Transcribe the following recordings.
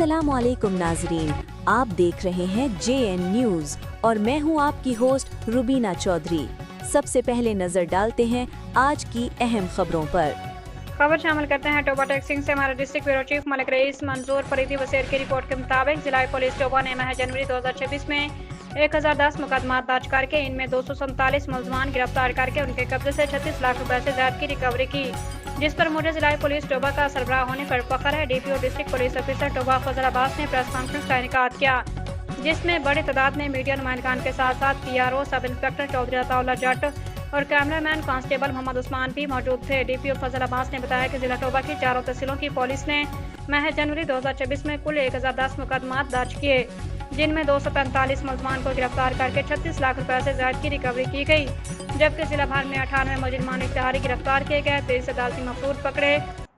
अस्सलामुअलैकुम नाजरीन, आप देख रहे हैं JN न्यूज और मैं हूं आपकी होस्ट रुबीना चौधरी। सबसे पहले नजर डालते हैं आज की अहम खबरों पर। खबर शामिल करते हैं टोबा टैक्सिंग से। हमारे district bureau chief Malik rice मंजूर फरीदी वसीर की रिपोर्ट के मुताबिक जिला पुलिस टोबा ने माह जनवरी 2026 में 1010 मुकदमा दर्ज करके इनमें 247 मुलजमान गिरफ्तार करके उनके कब्जे से 36 लाख रुपए से ज्यादा की रिकवरी की, जिस पर मुझे जिला पुलिस टोबा का सरबराह होने पर फख्र है। DPO district police officer Toba Fazal Abbas ने प्रेस कॉन्फ्रेंस का इनेकाद किया, जिसमें बड़ी तादाद में मीडिया नुमाइंदगान के साथ साथ PRO sub inspector Chaudhary Ataullah जट और कैमरामैन कांस्टेबल मोहम्मद उस्मान भी मौजूद थे। DPO फजल अब्बास ने बताया कि जिला टोबा की चारों तहसीलों की पुलिस ने माह जनवरी 2026 में कुल 1010 मुकदमा दर्ज किए, जिनमें 245 मुलजमान को गिरफ्तार करके 36 लाख रुपए से ज्यादा की रिकवरी की गई, जबकि जिला भर में 98 मुजरिमान इश्तिहारी गिरफ्तार किए गए, 23 अदालती मफरूद पकड़े।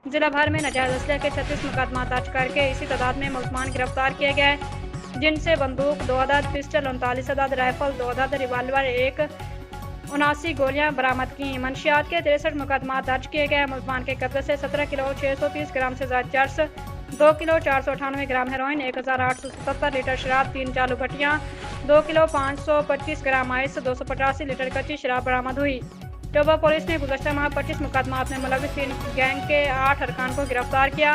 जिला भर में नाजायज असले के 36 मुकदमा दर्ज करके इसी तादाद में मुलजमान गिरफ्तार किए गए, जिनसे बंदूक 2 अदद, पिस्टल 39 अदद, राइफल 2 अदद, रिवाल्वर 1, 79 गोलियां बरामद की। मंशियात के 63 मुकदमा दर्ज किए गए। मुलजमान के कब्जे से 17 किलो 630 ग्राम से ज्यादा cheers, 2 kilo 498 gram heroin, 1877 litre शराब, 3 चालू भट्टियाँ, 2 किलो 525 ग्राम आइस, 285 लीटर कच्ची शराब बरामद हुई। टोबा पुलिस ने गुज़श्ता माह 25 मुकदमात में मुलविस 3 गैंग के 8 अरकान को गिरफ्तार किया।